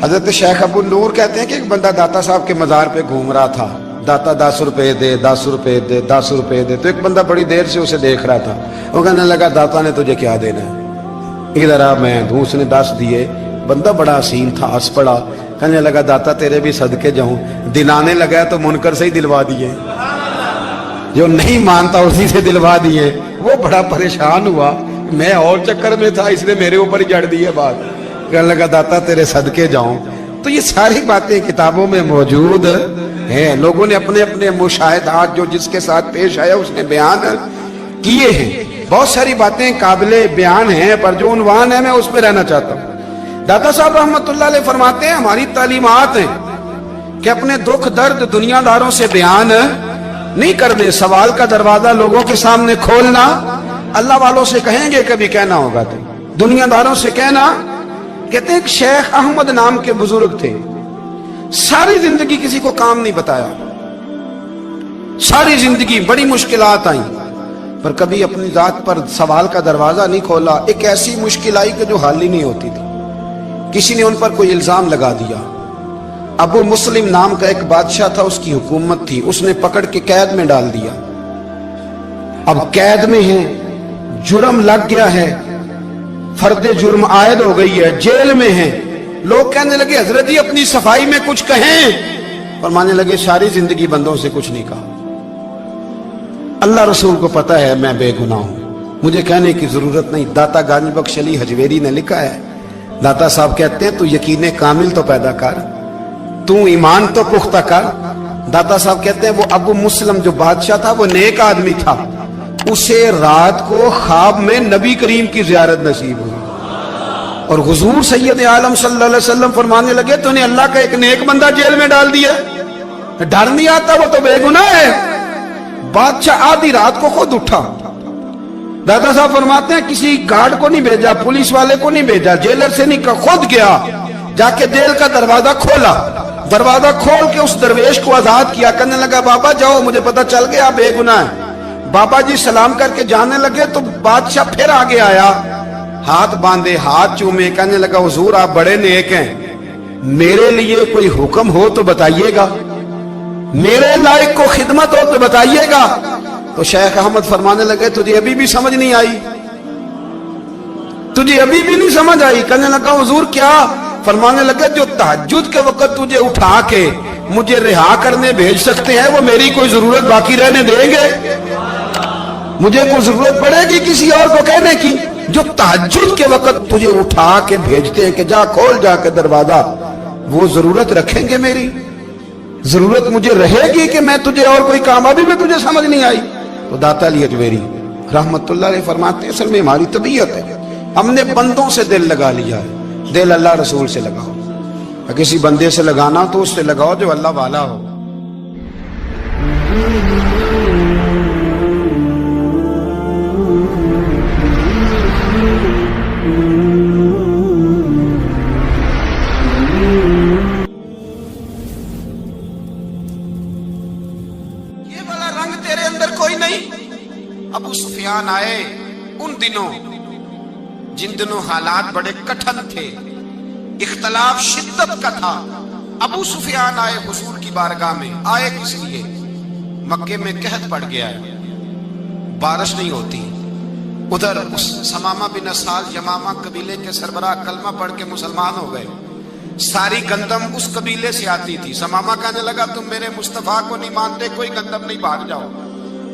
हजरत शेख अबू नूर कहते हैं कि एक बंदा दाता साहब के मजार पे घूम रहा था, दाता 10 रुपए दे, 10 रुपए दे, 10 रुपए दे। तो एक बंदा बड़ी देर से उसे देख रहा था, वो कहने लगा दाता ने तुझे क्या देना है, इधर आ मैं दूं। उसने 10 दिए, बंदा बड़ा हसीन था, हंस पड़ा, कहने लगा दाता तेरे भी सदके जाऊं। दिलाने लगा तो मुनकर से ही दिलवा दिए, जो नहीं मानता उसी से दिलवा दिए। वो बड़ा परेशान हुआ, मैं और चक्कर में था इसलिए मेरे ऊपर ही जड़ दी है बात, कहने लगा दाता तेरे सदके जाऊं। तो ये सारी बातें किताबों में मौजूद ہے، لوگوں نے اپنے اپنے مشاہدات جو جس کے ساتھ پیش آیا اس نے بیان کیے ہیں، بہت ساری باتیں قابل بیان ہیں، پر جو عنوان ہے میں اس پہ رہنا چاہتا ہوں۔ داتا صاحب رحمت اللہ علیہ فرماتے ہیں ہماری تعلیمات ہیں کہ اپنے دکھ درد دنیا داروں سے بیان نہیں کرنے، سوال کا دروازہ لوگوں کے سامنے کھولنا اللہ والوں سے کہیں گے کبھی کہنا ہوگا تو دنیا داروں سے کہنا۔ کہتے ہیں کہ شیخ احمد نام کے بزرگ تھے، ساری زندگی کسی کو کام نہیں بتایا، ساری زندگی بڑی مشکلات آئیں پر کبھی اپنی ذات پر سوال کا دروازہ نہیں کھولا۔ ایک ایسی مشکل آئی کہ جو حل ہی نہیں ہوتی تھی، کسی نے ان پر کوئی الزام لگا دیا۔ ابو مسلم نام کا ایک بادشاہ تھا، اس کی حکومت تھی، اس نے پکڑ کے قید میں ڈال دیا۔ اب قید میں ہیں، جرم لگ گیا ہے، فرد جرم عائد ہو گئی ہے، جیل میں ہیں۔ لوگ کہنے لگے حضرت جی اپنی صفائی میں کچھ کہیں، فرمانے لگے ساری زندگی بندوں سے کچھ نہیں کہا، اللہ رسول کو پتہ ہے میں بے گناہ ہوں، مجھے کہنے کی ضرورت نہیں۔ داتا غانی بخش علی حجویری نے لکھا ہے، داتا صاحب کہتے ہیں تو یقین کامل تو پیدا کر، تو ایمان تو پختہ کر۔ داتا صاحب کہتے ہیں وہ ابو مسلم جو بادشاہ تھا وہ نیک آدمی تھا، اسے رات کو خواب میں نبی کریم کی زیارت نصیب ہوئی، اور حضور سید عالم صلی اللہ علیہ وسلم فرمانے لگے تو نے اللہ کا ایک نیک بندہ جیل میں ڈال دیا، ڈر نہیں آتا، وہ تو بے گناہ ہے۔ بادشاہ آدھی رات کو خود اٹھا، دادا صاحب فرماتے ہیں کسی گارڈ کو نہیں بھیجا، پولیس والے کو نہیں بھیجا، جیلر سے نہیں، خود گیا، جا کے جیل کا دروازہ کھولا، دروازہ کھول کے اس درویش کو آزاد کیا، کہنے لگا بابا جاؤ مجھے پتہ چل گیا بے گناہ ہے۔ بابا جی سلام کر کے جانے لگے تو بادشاہ پھر آگے آیا، ہاتھ باندھے، ہاتھ چومے، کہنے لگا حضور آپ بڑے نیک ہیں، میرے لیے کوئی حکم ہو تو بتائیے گا، میرے لائق کو خدمت ہو تو بتائیے گا۔ تو شیخ احمد فرمانے لگے تجھے ابھی بھی سمجھ نہیں آئی، تجھے ابھی بھی نہیں سمجھ آئی؟ کہنے لگا حضور کیا؟ فرمانے لگے جو تہجد کے وقت تجھے اٹھا کے مجھے رہا کرنے بھیج سکتے ہیں وہ میری کوئی ضرورت باقی رہنے دیں گے؟ مجھے کوئی ضرورت پڑے گی کسی اور کو کہنے کی؟ جو تہجد کے وقت تجھے اٹھا کے بھیجتے ہیں کہ جا کھول جا کے دروازہ، وہ ضرورت رکھیں گے میری؟ ضرورت مجھے رہے گی کہ میں تجھے اور کوئی کام؟ ابھی میں تجھے سمجھ نہیں آئی؟ تو داتا علی حجویری رحمت اللہ علیہ فرماتے ہیں اصل میں ہماری طبیعت ہے، ہم نے بندوں سے دل لگا لیا ہے، دل اللہ رسول سے لگاؤ، کسی بندے سے لگانا تو اس سے لگاؤ جو اللہ والا ہو۔ یہ والا رنگ تیرے اندر کوئی نہیں۔ ابو سفیان آئے ان دنوں جن دنوں حالات بڑے کٹھن تھے، اختلاف شدت کا تھا۔ ابو سفیان آئے حضور کی بارگاہ میں، آئے کس لیے؟ مکے میں قحط پڑ گیا ہے، بارش نہیں ہوتی، ادھر اس سمامہ بن اسال یمامہ قبیلے کے سربراہ کلمہ پڑھ کے مسلمان ہو گئے، ساری گندم اس قبیلے سے آتی تھی۔ سمامہ کہنے لگا تم میرے مصطفیٰ کو نہیں مانتے، کوئی گندم نہیں، بھاگ جاؤ۔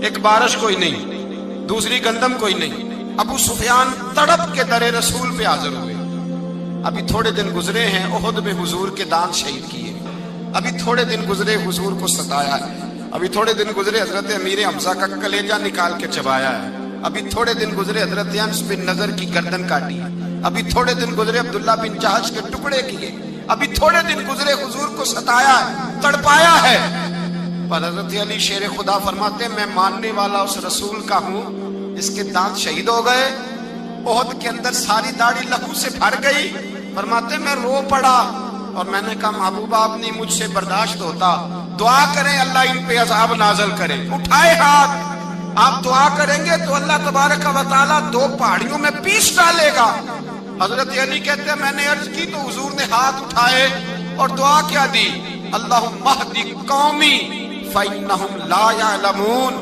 ایک بارش کوئی نہیں، دوسری گندم کوئی نہیں۔ ابو سفیان تڑپ کے در رسول پہ حاضر ہوئے۔ ابھی تھوڑے دن گزرے ہیں احد میں حضور کے دانت شہید کیے، ابھی تھوڑے دن گزرے حضور کو ستایا ہے، ابھی تھوڑے دن گزرے حضرت امیر حمزہ کا کلیجہ نکال کے چبایا ہے، ابھی تھوڑے دن گزرے حضرت انس بن نضر کی گردن کاٹی، ابھی تھوڑے دن گزرے عبداللہ بن جہش کے ٹکڑے کیے، ابھی تھوڑے دن گزرے حضور کو ستایا ہے، تڑپایا ہے۔ پر حضرت علی شیر خدا فرماتے ہیں میں ماننے والا اس رسول کا ہوں اس کے دانت شہید ہو گئے، احد کے اندر ساری داڑھی لہو سے بھر گئی۔ فرماتے میں رو پڑا اور میں نے کہا محبوبہ اب نہیں مجھ سے برداشت ہوتا، دعا کریں اللہ ان پہ عذاب نازل کرے۔ اٹھائے ہاتھ، آپ دعا کریں گے تو اللہ تبارک و تعالیٰ دو پہاڑیوں میں پیس ڈالے گا۔ حضرت علی کہتے ہیں میں نے عرض کی تو حضور نے ہاتھ اٹھائے اور دعا کیا دی، اللہم اہد قومی فإنہم لا یعلمون،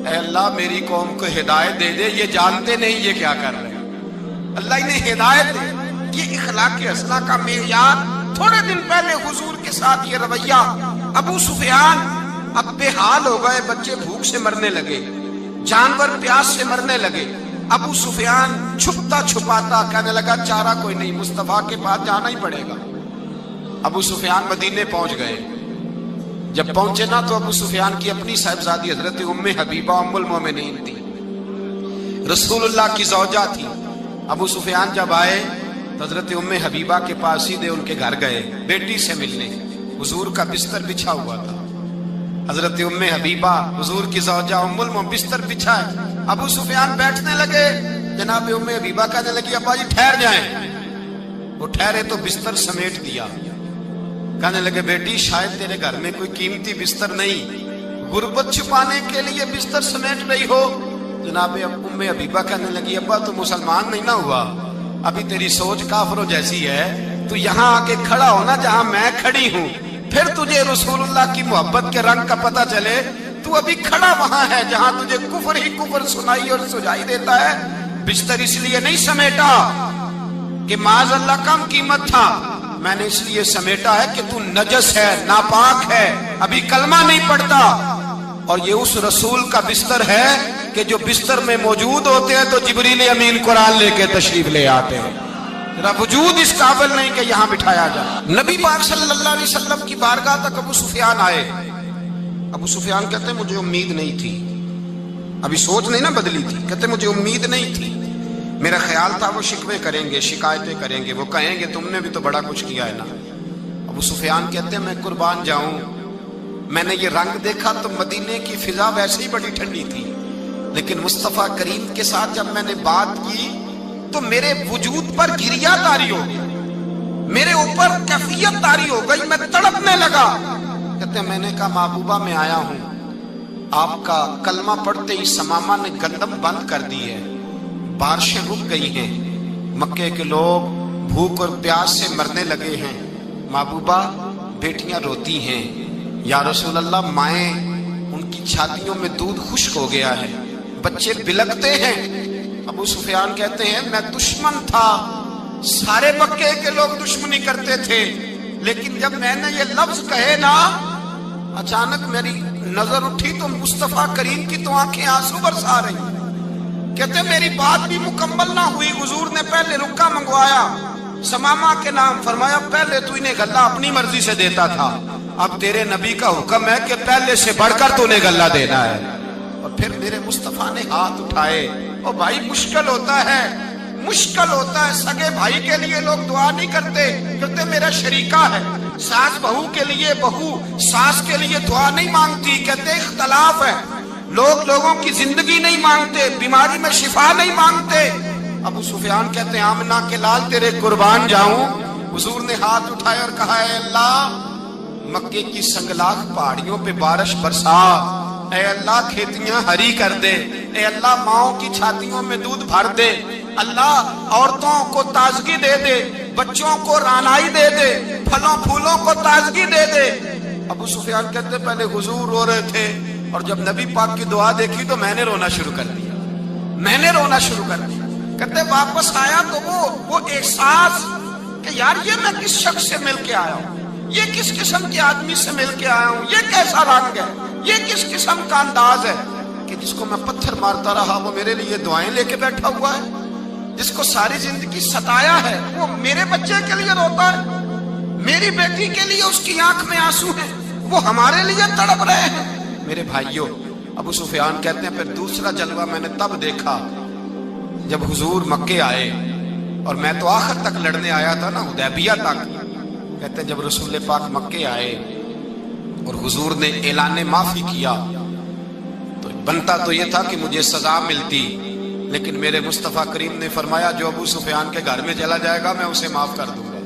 اے اللہ میری قوم کو ہدایت دے دے، یہ جانتے نہیں یہ کیا کر رہے ہیں، اللہ انہیں ہدایت دے۔ یہ اخلاق حسنہ کا معیار، تھوڑے دن پہلے حضور کے ساتھ یہ رویہ۔ ابو سفیان اب بے حال ہو گئے، بچے بھوک سے مرنے لگے، جانور پیاس سے مرنے لگے۔ ابو سفیان چھپتا چھپاتا کہنے لگا چارہ کوئی نہیں، مصطفیٰ کے پاس جانا ہی پڑے گا۔ ابو سفیان مدینے پہنچ گئے، जब पहुंचे ना तो अबू सुफियान की अपनी साहिबजादी हजरत उम्मे हबीबा उम्मुल मोमिनीन थी, रसूलुल्लाह की ज़ौजा थी। अबू सुफियान जब आए तो हजरत उम्मे हबीबा के पास सीधे उनके घर गए बेटी से मिलने। हुजूर का बिस्तर बिछा हुआ था, हजरत उम्मे हबीबा हुजूर की ज़ौजा उम्मुल मोमिनीन बिस्तर बिछाए, अबू सुफियान बैठने लगे। जनाब उम्मे हबीबा कहने लगी अब्बा जी ठहर जाएं। वो ठहरे तो बिस्तर समेट दिया। कहने लगे बेटी शायद तेरे घर में कोई कीमती बिस्तर नहीं, गुर्बत छुपाने के लिए बिस्तर समेट रही हो। जनाब उम्मे हबीबा कहने लगी अब्बा तू मुसलमान नहीं ना हुआ, अभी तेरी सोच काफिरों जैसी है, तू यहाँ आके खड़ा होना जहाँ मैं खड़ी हूँ, फिर तुझे रसूलुल्लाह की मोहब्बत के रंग का पता चले। तू अभी खड़ा वहां है जहाँ तुझे कुफर ही कुफर सुनाई और सुझाई देता है। बिस्तर इसलिए नहीं समेटा कि माज़ अल्लाह कम कीमत था, मैंने इसलिए समेटा है कि तू नजस है, नापाक है, अभी कलमा नहीं पढ़ता। और ये उस रसूल का बिस्तर है कि जो बिस्तर में मौजूद होते हैं तो जिब्रील अमीन कुरान लेके तशरीफ ले आते हैं। तेरा वजूद इस काबिल नहीं कि यहाँ बिठाया जाए। नबी पाक सल्लल्लाहु अलैहि वसल्लम की बारगाह तक अबू सुफियान आए। अबू सुफियान कहते हैं मुझे उम्मीद नहीं थी, अभी सोच नहीं ना बदली थी, कहते मुझे उम्मीद नहीं थी, मेरा ख्याल था वो शिकवे करेंगे, शिकायतें करेंगे, वो कहेंगे तुमने भी तो बड़ा कुछ किया है ना। अबू सुफियान कहते हैं मैं कुर्बान जाऊं, मैंने ये रंग देखा तो मदीने की फिजा वैसे ही बड़ी ठंडी थी, लेकिन मुस्तफा करीम के साथ जब मैंने बात की तो मेरे वजूद पर गिरिया तारी हो गई, मेरे ऊपर कैफियत तारी हो गई, मैं तड़पने लगा। कहते हैं मैंने कहा महबूबा मैं आया हूं, आपका कलमा पढ़ते ही समामा ने गंदम बंद कर दी है, बारिशें रुक गई हैं, मक्के के लोग भूख और प्यास से मरने लगे हैं, महबूबा बेटियां रोती हैं, या रसूल अल्लाह माएँ उनकी छातियों में दूध खुश्क हो गया है, बच्चे बिलकते हैं। अबू सुफियान कहते हैं मैं दुश्मन था, सारे मक्के के लोग दुश्मनी करते थे, लेकिन जब मैंने ये लफ्ज कहे ना अचानक मेरी नजर उठी तो मुस्तफा करीम की तो आंखें आंसू बरसा रही। कहते मेरी बात भी मुकम्मल ना हुई, हुजूर ने पहले रुक्का मंगवाया समामा के नाम, फरमाया पहले तू इन्हें गल्ला अपनी मर्जी से देता था, अब तेरे नबी का हुक्म है कि पहले से बढ़कर तूने गल्ला देना है। और फिर मेरे मुस्तफा ने हाथ उठाए। ओ भाई मुश्किल होता है, मुश्किल होता है, सगे भाई के लिए लोग दुआ नहीं करते, कहते मेरा शरीका है, सास बहू के लिए बहू सास के लिए दुआ नहीं मांगती, कहते इख्तलाफ है, लोग लोगों की जिंदगी नहीं मांगते, बीमारी में शिफा नहीं मांगते। अबू सुफियान कहते हैं आमना के लाल तेरे कुर्बान जाऊं। हुजूर ने हाथ उठाए और कहा है अल्लाह मक्के की संगलाख पहाड़ियों पे बारिश बरसा, ऐ अल्लाह खेतियां हरी कर दे, ऐ अल्लाह माओं की छातियों में दूध भर दे, अल्लाह औरतों को ताजगी दे दे, बच्चों को रानाई दे दे, फलों फूलों को ताजगी दे दे। अबू सुफियान कहते पहले हुजूर रो रहे थे और जब नबी पाक की दुआ देखी तो मैंने रोना शुरू कर दिया, मैंने रोना शुरू कर दिया। कहते वापस आया तो वो एहसास कि यार ये मैं किस शख्स से मिल के आया हूँ, ये किस किस्म के आदमी से मिल के आया हूँ, ये कैसा रंग है, ये किस किस्म का अंदाज है कि जिसको मैं पत्थर मारता रहा वो मेरे लिए दुआएं लेके बैठा हुआ है, जिसको सारी जिंदगी सताया है वो मेरे बच्चे के लिए रोता है, मेरी बेटी के लिए उसकी आंख में आंसू है, वो हमारे लिए तड़प रहे हैं। मेरे भाइयों, अबू सुफियान कहते हैं फिर दूसरा जलवा मैंने तब देखा जब हुजूर मक्के आए, और मैं तो आखिर तक लड़ने आया था ना, हुदैबिया तक। कहते हैं जब रसूल पाक मक्के आए और हुजूर ने ऐलान माफी किया तो बनता तो ये था कि मुझे सजा मिलती, लेकिन मेरे मुस्तफा करीम ने फरमाया जो अबू सुफियान के घर में चला जाएगा मैं उसे माफ कर दूंगा।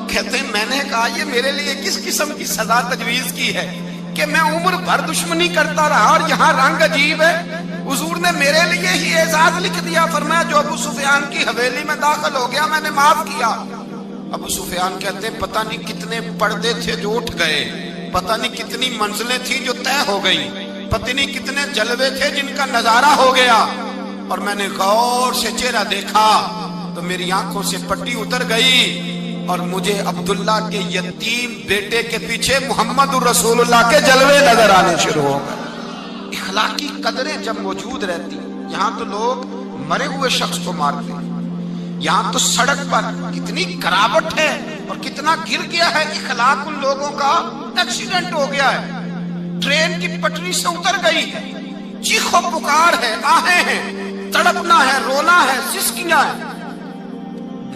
कहते हैं मैंने कहा ये मेरे लिए किस किस्म की सजा तजवीज की है कि मैं उम्र भर दुश्मनी करता रहा और यहाँ रंग अजीब है। हुजूर ने मेरे लिए ही एजाज लिख दिया, फरमाया जो अबू सुफियान की हवेली में दाखिल हो गया मैंने माफ किया। अबू सुफियान कहते हैं पता नहीं कितने पर्दे थे जो उठ गए, पता नहीं कितनी मंजिलें थी जो तय हो गई, पता नहीं कितने जलवे थे जिनका नजारा हो गया, और मैंने गौर से चेहरा देखा तो मेरी आंखों से पट्टी उतर गई और मुझे अब्दुल्ला के यतीम बेटे के पीछे मोहम्मद रसूलुल्लाह के जलवे नजर आने शुरू हो गए। इखलाकी कदरें जब मौजूद रहती, यहाँ तो लोग मरे हुए शख्स को मारते, यहाँ तो सड़क पर कितनी करावट है, اور کتنا گر گیا ہے اخلاق ان لوگوں کا. ایکسیڈنٹ ہو گیا ہے, ٹرین کی پٹری سے اتر گئی ہے, چیخو پکار ہے, آہیں ہیں, تڑپنا ہے, رونا ہے, سسکیاں ہے.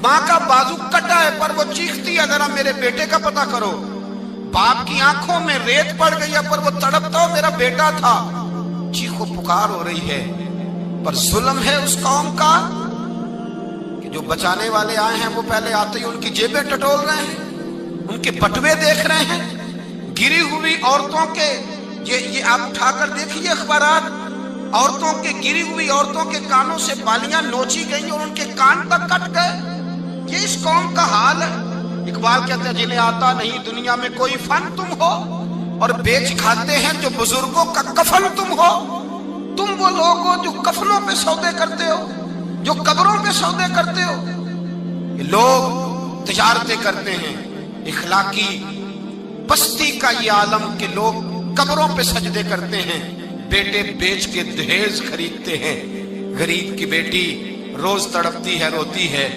ماں کا بازو کٹا ہے پر وہ چیختی ہے ذرا میرے بیٹے کا پتہ کرو. باپ کی آنکھوں میں ریت پڑ گئی ہے پر وہ تڑپتا ہو میرا بیٹا تھا. چیخو پکار ہو رہی ہے. پر ظلم ہے اس قوم کا کہ جو بچانے والے آئے ہیں وہ پہلے آتے ہی ان کی جیبیں ٹٹول رہے ہیں, ان کے بٹوے دیکھ رہے ہیں, گری ہوئی عورتوں کے, یہ آپ اٹھا کر دیکھیے اخبارات, عورتوں کے, گری ہوئی عورتوں کے کانوں سے بالیاں نوچی گئی اور ان کے کان تک کٹ گئے. یہ اس قوم کا حال ہے. اقبال کہتے ہیں جنہیں آتا نہیں دنیا میں کوئی فن تم ہو اور بیچ کھاتے ہیں جو بزرگوں کا کفن تم ہو. تم وہ لوگ ہو جو کفنوں پہ سودے کرتے ہو, جو قبروں پہ سودے کرتے ہو. یہ لوگ تجارتیں کرتے ہیں, اخلاقی پستی کا یہ عالم کہ لوگ قبروں پہ سجدے کرتے ہیں, بیٹے بیچ کے دہیز خریدتے ہیں. غریب کی بیٹی روز تڑپتی ہے, روتی ہے,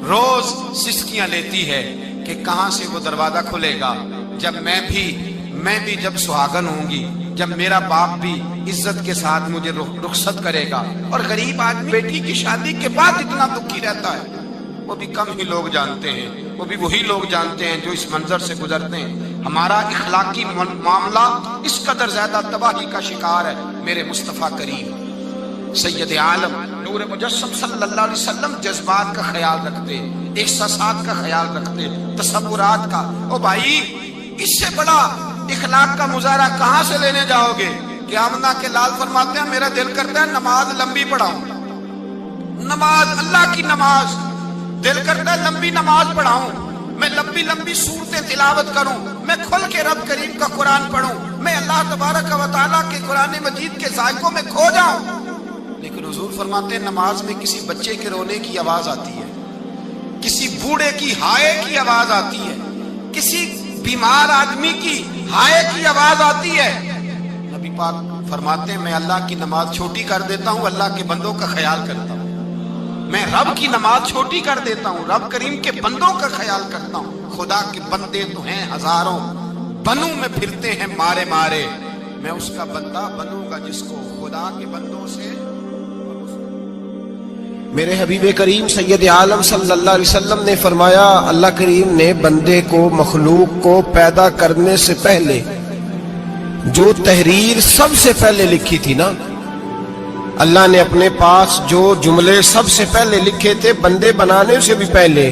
روز سسکیاں لیتی ہے کہ کہاں سے وہ دروازہ کھلے گا جب میں بھی جب سہاگن ہوں گی, جب میرا باپ بھی عزت کے ساتھ مجھے رخصت کرے گا. اور غریب آدمی بیٹی کی شادی کے بعد اتنا دکھی رہتا ہے, وہ بھی کم ہی لوگ جانتے ہیں, وہ بھی وہی لوگ جانتے ہیں جو اس منظر سے گزرتے ہیں. ہمارا اخلاقی معاملہ اس قدر زیادہ تباہی کا شکار ہے. میرے مصطفیٰ کریم سید عالم نور مجسم صلی اللہ علیہ وسلم جذبات کا خیال رکھتے, احساسات کا خیال رکھتے, تصورات کا. او بھائی اس سے بڑا اخلاق کا مظاہرہ کہاں سے لینے جاؤ گے؟ کہ آمنہ کے لال فرماتے ہیں میرا دل کرتا ہے نماز لمبی پڑھاؤں, نماز اللہ کی نماز, دل کرتا ہے لمبی نماز پڑھاؤں, میں لمبی لمبی سورتیں تلاوت کروں, میں کھل کے رب کریم کا قرآن پڑھوں, میں اللہ تبارک و تعالیٰ کے قرآن مجید کے ذائقوں میں کھو جاؤں. لیکن حضور فرماتے ہیں نماز میں کسی بچے کے رونے کی آواز آتی ہے, کسی بوڑھے کی ہائے کی آواز آتی ہے, کسی بیمار آدمی کی ہائے کی آواز آتی ہے. نبی پاک فرماتے ہیں میں اللہ کی نماز چھوٹی کر دیتا ہوں, اللہ کے بندوں کا خیال کرتا ہوں. میں رب کی نماز چھوٹی کر دیتا ہوں, رب کریم کے بندوں کا خیال کرتا ہوں. خدا کے بندے تو ہیں ہزاروں, بنوں میں پھرتے ہیں مارے مارے, میں اس کا بندہ بنوں گا جس کو خدا کے بندوں سے. میرے حبیب کریم سید عالم صلی اللہ علیہ وسلم نے فرمایا اللہ کریم نے بندے کو, مخلوق کو پیدا کرنے سے پہلے جو تحریر سب سے پہلے لکھی تھی نا, اللہ نے اپنے پاس جو جملے سب سے پہلے لکھے تھے بندے بنانے سے بھی پہلے,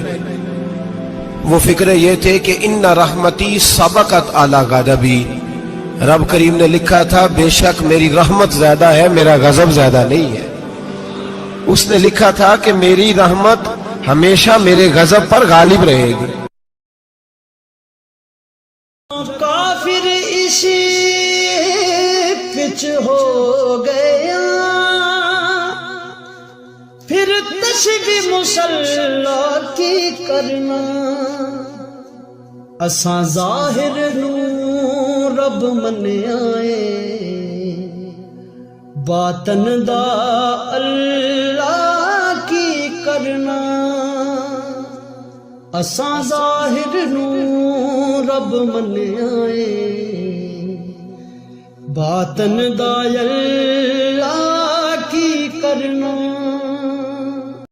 وہ فکرے یہ تھے کہ ان رحمتی سبقت اعلی غضبی. رب کریم نے لکھا تھا بے شک میری رحمت زیادہ ہے, میرا غضب زیادہ نہیں ہے. اس نے لکھا تھا کہ میری رحمت ہمیشہ میرے غضب پر غالب رہے گی. کافر اسی پچ ہو گیا, پھر تسبیح مصلی کی کرنا, اساں ظاہر نو رب من آئے, باطن دا اللہ کی کرنا. اساں ظاہر نو رب من آئے, باطن دا اللہ